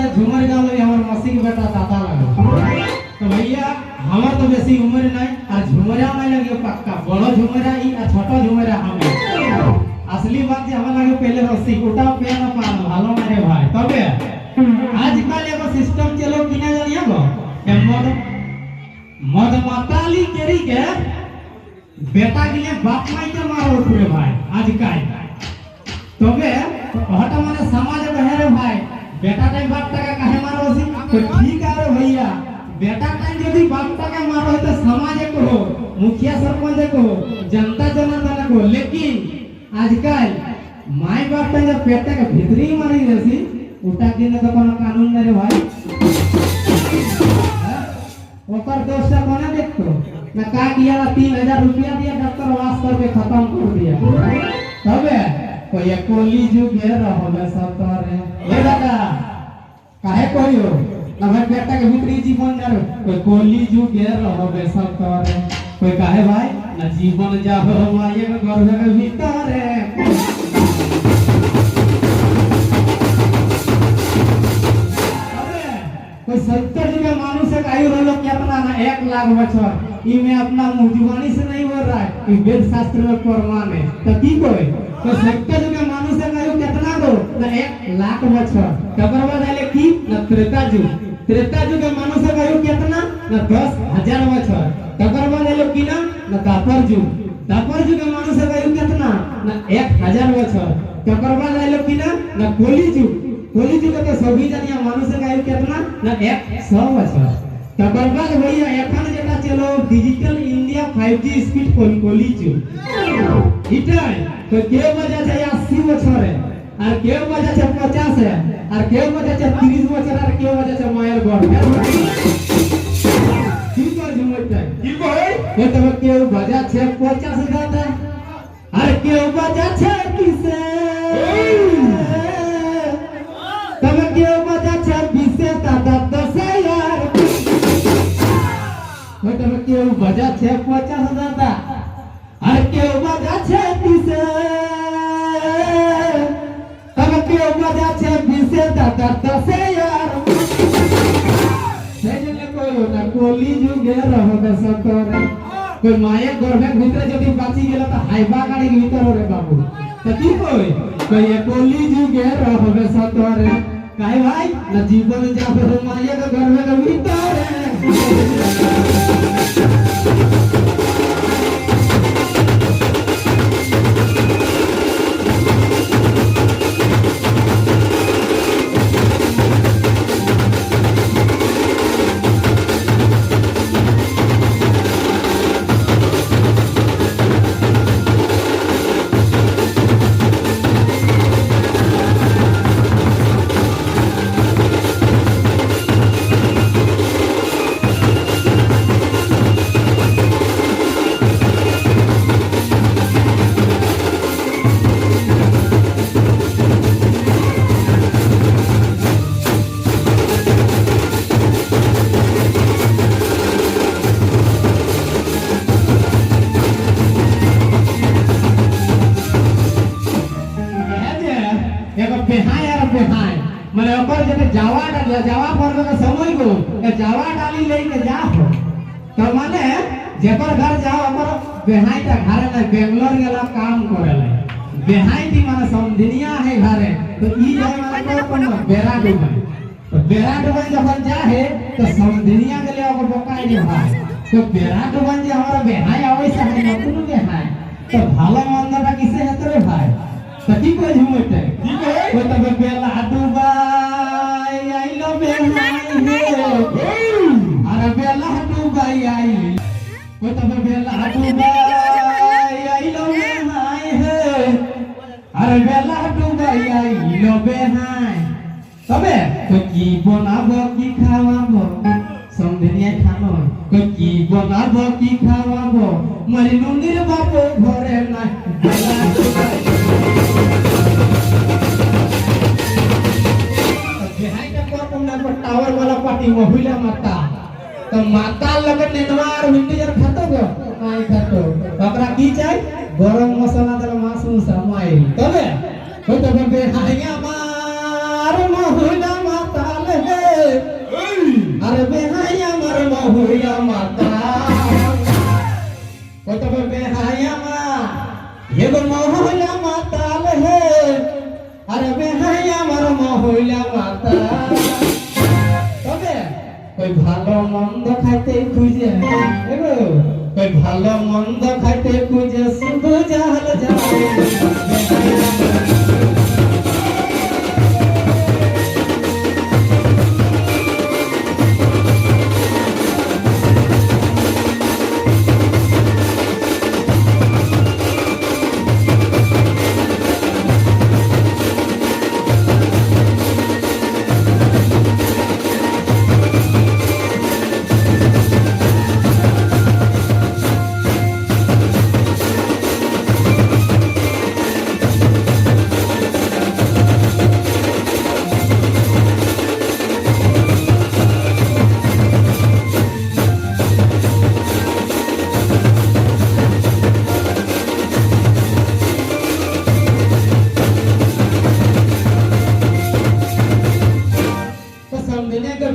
से झूमर गाँव में हमारे मौसी के बेटा दाता लगे तो भैया हमार तो बेसी उम्र नहीं और झुमरा नहीं लगे पक्का बड़ो झुमरा ही और छोटा झुमरा हमें असली बात जे हमार लगे पहले रस्सी उठा पे ना पान भालो मारे भाई तबे आजकल एगो सिस्टम चलो किना जानिया गो ए मद माताली केरी के बेटा के लिए बाप माई के मारो उठे भाई आजकल तबे हटा माने समाज बहरे भाई बेटा टाइम बाप का काहे मारो सी तो ठीक है भैया बेटा टाइम यदि बाप का मारो तो समाज को मुखिया सरपंच को जनता जनार्दन को लेकिन आजकल माई बाप टाइम जब पेट के भीतरी मारी रसी उठा के न तो कोनो कानून नहीं रे भाई ओकर दोस्त कोने देखतो मैं का किया 3000 रुपया दिया डॉक्टर वास करके खत्म कर दिया तबे कोई कोली जो घेर रहले सब तोरे ए दादा काहे कहियो ना भाई बेटा के भीतरी जीवन जानो कोई कोली जो घेर रहले सब तोरे कोई काहे भाई ना जीवन जा हो माये के घर के भीतर कोई 70 के मानुष का आयु रहलो कितना ना 1 लाख बचर ई में अपना मुजुबानी से नहीं बोल रहा है ई वेद शास्त्र में प्रमाण है तो की कोई तो 70 के मानुष का आयु कितना दो ना 1 लाख बचर तकर बाद आले की ना त्रेता युग के मानुष का आयु कितना ना 10,000 बचर तकर बाद आले की ना द्वापर युग के मानुष का आयु कितना ना 1000 बचर तकर बाद आले की ना कोली युग के सभी जनिया मनुष्य का आयु कितना ना 100 बचर तकर बाद भैया एखन जेटा चलो digital India 5G speed Koli युग इटाई तो के वजह से 80 बचर है और के वजह से 50 है और के वजह से 30 बचर और के वजह से मायर गढ़ ठीक है जुमत है की कोई ये तब के वजह से 50 जाता और के वजह से किसे तब के वजह से 20 से 10,000 वो तब के वजह से 50 जाता और के वजह से 30 तब के वजह से 20 से 10,000 से जने कोई ना कोली जुगे रहो बस करे कोई माये गर्भ भीतर जदी बाची गेला त हाइबा गाड़ी के भीतर रे बाबू त की कोई कोली जुगे रहो बस करे काहे भाई ना जीवन जाबे हो माये के गर्भ के भीतर माने ओकर जने जावा पर के समय को जावा डाली लेके जाओ तो माने जेकर घर जाओ ओकर बेहाई त घरे ना बेंगलोर गेला काम करेला बेहाई दी माने समधिनिया है घरे तो ई जाय माने कोन बेरा डूबे तो बेरा डूबे जब जाए तो समधिनिया के लिए ओकर बकाई नहीं भाई तो बेरा डूबे जे हमारा बेहाई आवे से है न कुनु बेहाई तो भालो मंदटा किसे हेत रे भाई तो की कोई झुमटे की कोई वो तब बेला डूबाई आइलो बेहाई हे अरे बेला डूबाई आई वो तब बेला डूबाई आइलो बेहाई हे अरे बेला डूबाई आइलो बेहाई तबे तो की बनाबो की खावाबो समधिनिया खानो तो की बनाबो की खावाबो मरि नुनिर बापो घरे ना बेला डूबाई टावर वाला पार्टी महिला माता तो माता लगे नेनवार विंडीजर खातो गो आई खातो ओकरा की चाहि गरम मसाला दल मांस समाई तबे हो तो बे हाया मार महिला माता ले ওই ভালো মন্দ খাইতে খুঁজে এগো ওই ভালো মন্দ খাইতে খুঁজে শুধু জাহাল যায়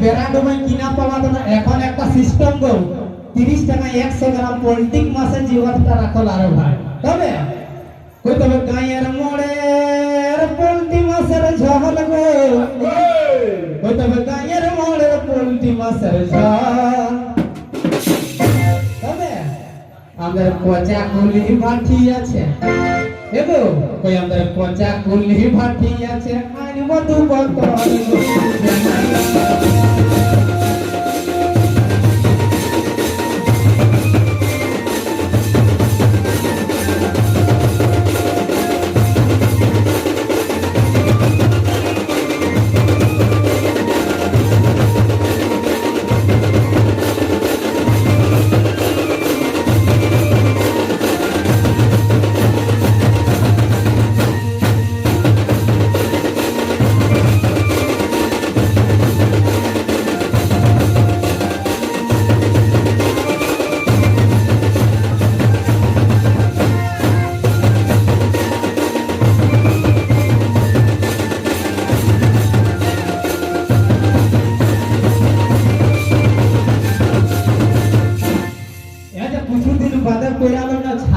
বেড়া ডোমাই কিনা পাওয়া তো এখন একটা সিস্টেম গো 30 টাকা 100 গ্রাম পোল্ট্রিক মাছের জীবনটা রাখল আরে ভাই তবে কই তবে গায়ের মোড়ের পোল্ট্রি মাছের ঝাল গো কই তবে গায়ের মোড়ের পোল্ট্রি মাছের ঝাল তবে আমাদের কোচা কুলি ভাটি আছে এগো কই আমাদের কোচা কুলি ভাটি আছে আইন মধু বতল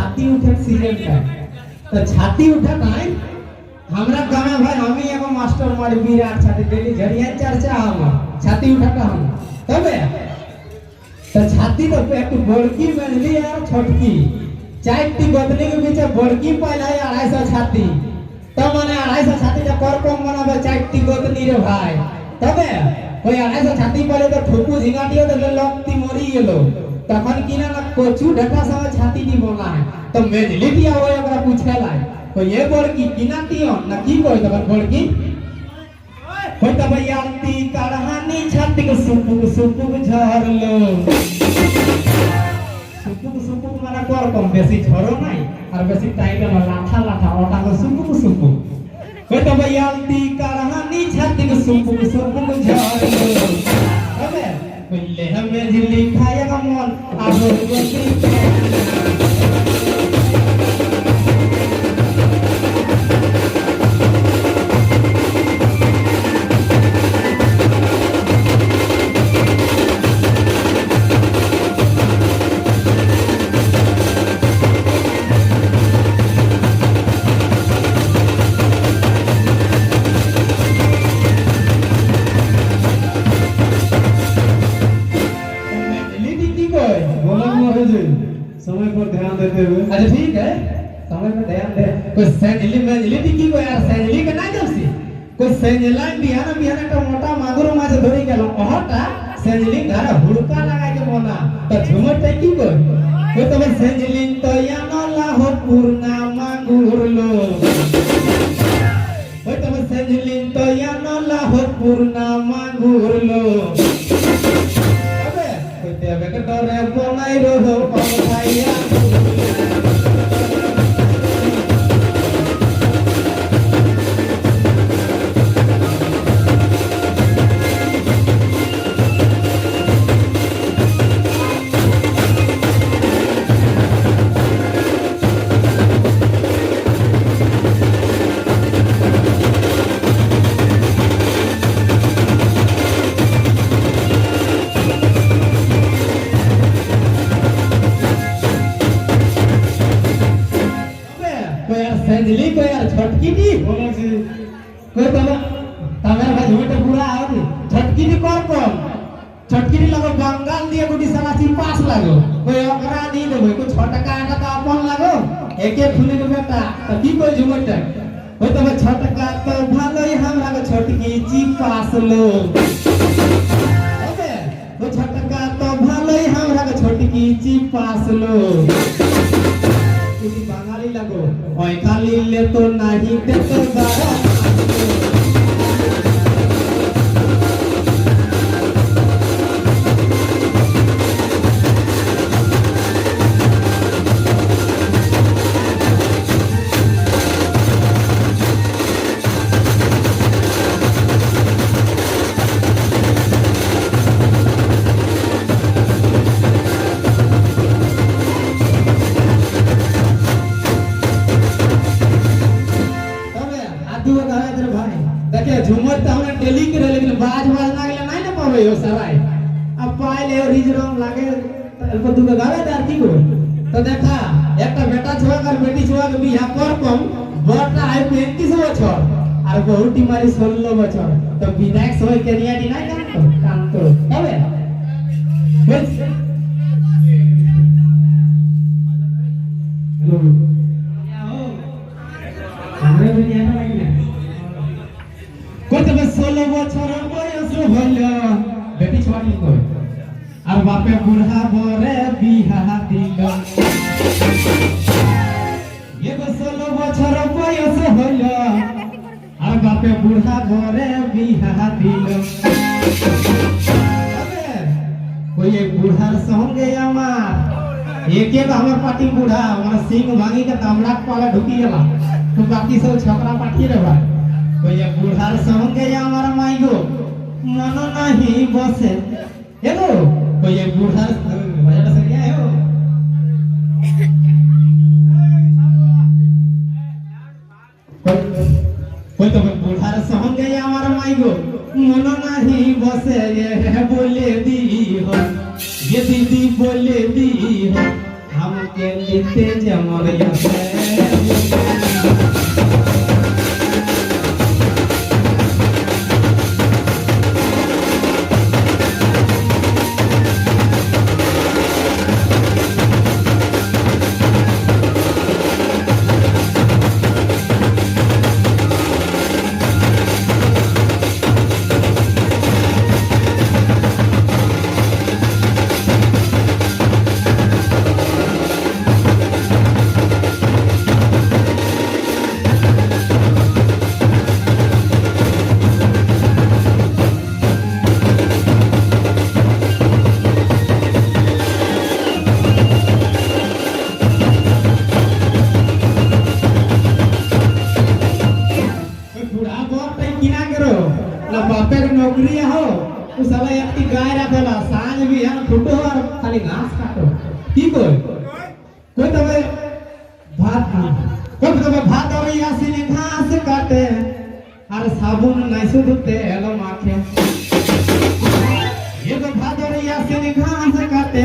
छाती उठे सीजन का तो छाती उठा नहीं हमरा गांव में भाई हम ही एगो मास्टर मार विराट छाती डेली झड़िया चर्चा हम छाती उठा का हम तबे तो छाती तो एक बड़की मंजली और छोटकी चारटी गदनी के बीच बड़की पहला 250 छाती तो माने 250 छाती का कर कम बनाबे चारटी गदनी रे भाई तबे कोई 250 छाती पहले तो ठोकू झिंगाटियो तो लक्ति मरी गेलो तखन किना ना कोचू ढका सब छाती नी बोला है तो मेजली दिया हो एकरा पूछेला तो ये बड़की किना दियो ना की कोई तखन बड़की होय त भैयाती कड़हानी छाती के सुपुक सुपुक झरलो सुपुक माने कर कम बेसी झरो नहीं और बेसी टाइट ना लाठा लाठा ओटा को सुपुक सुपुक होय त भैयाती कड़हानी छाती के सुपुक सुपुक झरलो अबे पहले हमें दिल्ली खाएगा मन आगे समय पर ध्यान देते हुए अच्छा ठीक है समय पर ध्यान दे कोई सैंडली मेजली की कोई यार सैंडली के ना जबसी कोई सैंडला बिहान बिहान का मोटा मागुर माछ धरी गेल ओहटा सैंडली घर हुड़का लगा के मोना त झुमट की कोई तब सैंडली तो या नला हो पूर्णा मागुर लो तब सैंडली तो या नला हो पूर्णा मागुर लो अबे के डरे बनाई रहो भाईया सैंडली को यार छटकी दी बोलो जी कोई तब तमेर भाई झूठ पूरा आओ दी छटकी दी कर कम छटकी लगो बंगाल दिए गुटी सलासी पास लगो कोई ओकरा नहीं देबो कोई छटका आटा तो अपन लगो एके खुले के बेटा तो की कोई झुमट होय तो छटका तो भालोई हमरा को छटकी ची पास लो ओबे वो छटका तो भालोई हमरा को छटकी ची पास लो कुटी बंगाली लगो ओय खाली ले तो नहीं दे तो बारा झुमर तो हमने डेली के रहे लेकिन बाज बाजना के नहीं ना पावे हो सराय अब पाए ले रिजरम लागे को दुग गावे दार की को तो देखा एकटा बेटा छुआ कर बेटी छुआ के बियाह कर कम बड़टा है 35 बछर और बहुटी मारी 16 बछर तो विनायक सोय के निया दी नहीं काम तो तबे बस हेलो क्या हो हमरे दुनिया में नहीं কত 16 বছর বয়স হইল বেটি ছোয়াটি কই আর বাপে বুড়া বরে বিহা দিল এ 16 বছর বয়স হইল আর বাপে বুড়া বরে বিহা দিল কই এই বুড়ার সঙ্গে আমার একে আমার পাটি বুড়া আমার সিং ভাঙি के दामलाक पाला ढुकी गेला तो बाकी सब छपरा पाठी रे भाई कोई बुढ़ार संगे আমার মাইগো মন নাহি বসে হেলো कोई बुढ़ार বাজাটা সরিয়া হেও कोई तो बुढ़ार संगे আমার মাইগো মন নাহি বসে ये बोले दी हो ये दीदी बोले दी हो हम के लेते जमरिया से नौकरी हो तो साला एक गाय रखला सांझ भी है फुटो और खाली घास काटो की कोई तो भात भात और यासी ने घास काटे और साबुन नहीं सुधते हेलो माखे ये तो भात और यासी ने घास काटे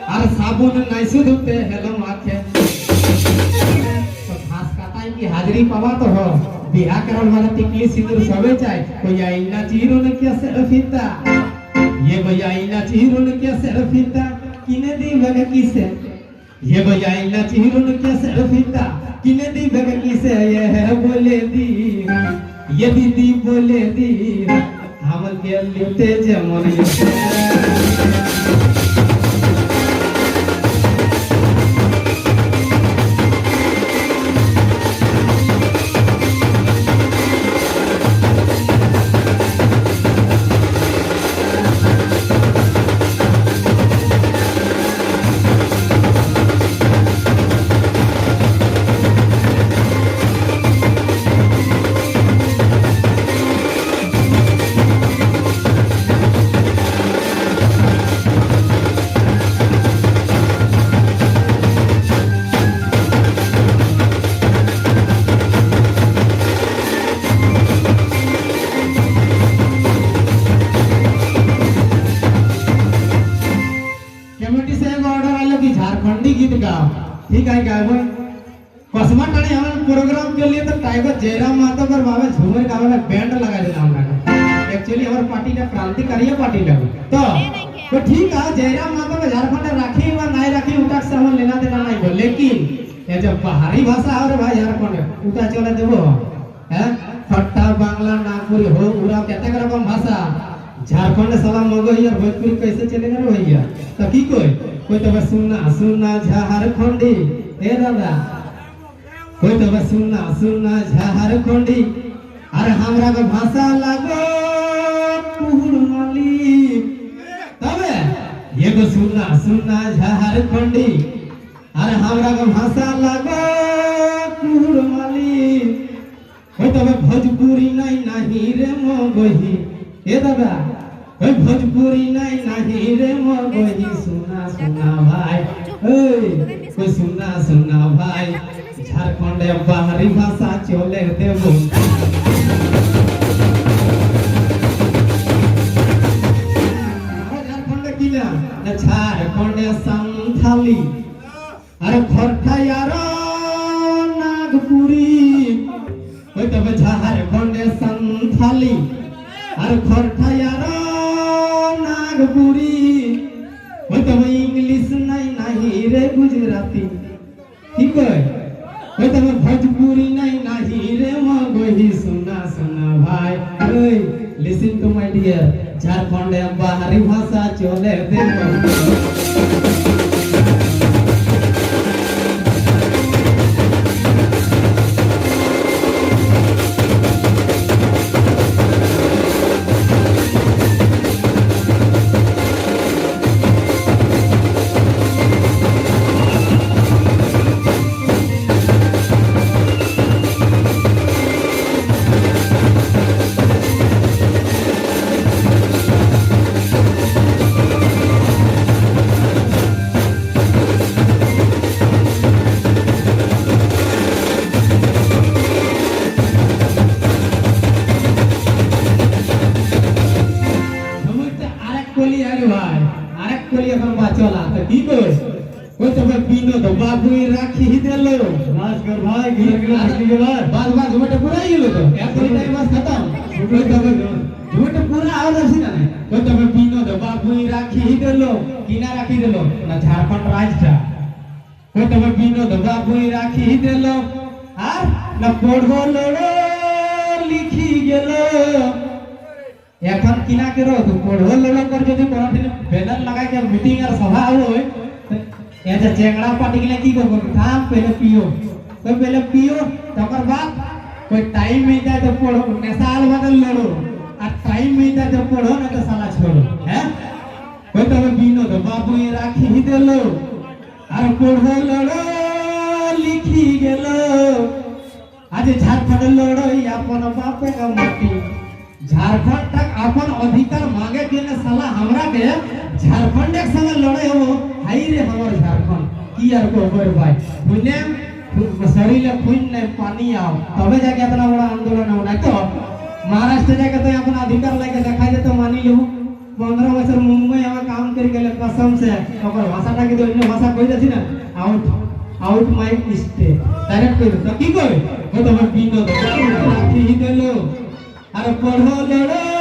और साबुन नहीं सुधते हेलो माखे तो घास काटाई की हाजिरी पावा तो हो बिहा करल वाला टिकली सिंदूर सबे चाहे कोई आईना चीरो ने क्या सेल्फीता ये भैया आईना चीरो ने क्या सेल्फीता किने दी भगे किसे ये भैया आईना चीरो ने क्या सेल्फीता किने दी भगे किसे ये है बोले दी ये दीदी बोले दी हम के लेते जमरिया ठीक है गाय भाई कसमा टाणी हम प्रोग्राम के लिए तो टाइगर जयराम माता पर बाबा झूमर गावे में बैंड लगा देना हमरा एक्चुअली हमार पार्टी का क्रांतिकारी पार्टी लगे तो ठीक है जयराम माता में झारखंड राखी व नहीं राखी उठा सामान लेना देना नहीं हो लेकिन ये जब बाहरी भाषा और भाई झारखंड उठा चले देबो हैं खट्टा बांग्ला नागपुरी हो उरा केते रकम भाषा झारखंड साला मगही और भोजपुरी कैसे चलेगा रे भैया तो की कोई तो सुनना सुनना झारखंडी हे दादा कोई तो सुनना सुनना झारखंडी अरे हमरा के भाषा लागो कुहरमाली तबे एगो सुनना सुनना झारखंडी अरे हमरा के भाषा लागो कुहरमाली कोई तो भोजपुरी नहीं रे मगही ए दादा कोई भोजपुरी नहीं रे मगही सुना सुना भाई कोई सुना सुना भाई झारखंड बाहरी भाषा चले देबो झारखंड किला झारखंड संथाली अरे खरखा यार नागपुरी कोई तो झारखंड संथाली अरे खरखा यार नागपुरी कोई तो इंग्लिश नहीं रे गुजराती ठीक है कोई तो भोजपुरी नहीं रे मगही सुना सुना भाई listen to my dear Jharkhand बाहरी भाषा चले देबो बाबू राखी देलो नमस्कार भाई गिर गिर राखी के बाद बात झूठ पूरा ही लो तो एक टाइम बस खत्म झूठ पूरा आ रही ना तो तब पीनो दो बाबू राखी देलो किना राखी देलो ना झारखंड राज्य तो तब पीनो दो बाबू राखी देलो আর না পড়বো লড়ো লিখি গেল এখন কিনা করো তো পড়বো লড়ো कर যদি কোনো দিন ব্যানার লাগাই के मीटिंग আর সভা होय ऐसा चेंगड़ा पार्टी के लिए की करो काम पहले पियो तो पहले पियो तकर बाद कोई टाइम मिलता है तो पढ़ो साल बदल लड़ो और टाइम मिलता है तो पढ़ो ना तो साला छोड़ो हैं कोई तो बीनो तो बाबू ये राखी ही दे लो और पढ़ो लड़ो लिखी गेलो आज झारखंड लड़ो अपन बापे का माटी झारखंड तक अपन अधिकार मांगे के लिए साला हमरा के झारखंड के संग लड़े हो हाई रे हमर झारखंड की यार को बर भाई पुण्य शरीर ले खून ने पानी आओ तबे जाके इतना बड़ा आंदोलन हो नहीं तो महाराष्ट्र जाके तो अपना अधिकार लेके दिखाई दे तो मानी लो 15 बছর मुंबई में काम कर गेले कसम से ओकर भाषाटा के तो अन्य भाषा कहि दछि ना आउट माय स्टेट डायरेक्ट कहि तो की कहे ओ तो बीनो दो राखी ही देलो अरे पढ़ो लड़ो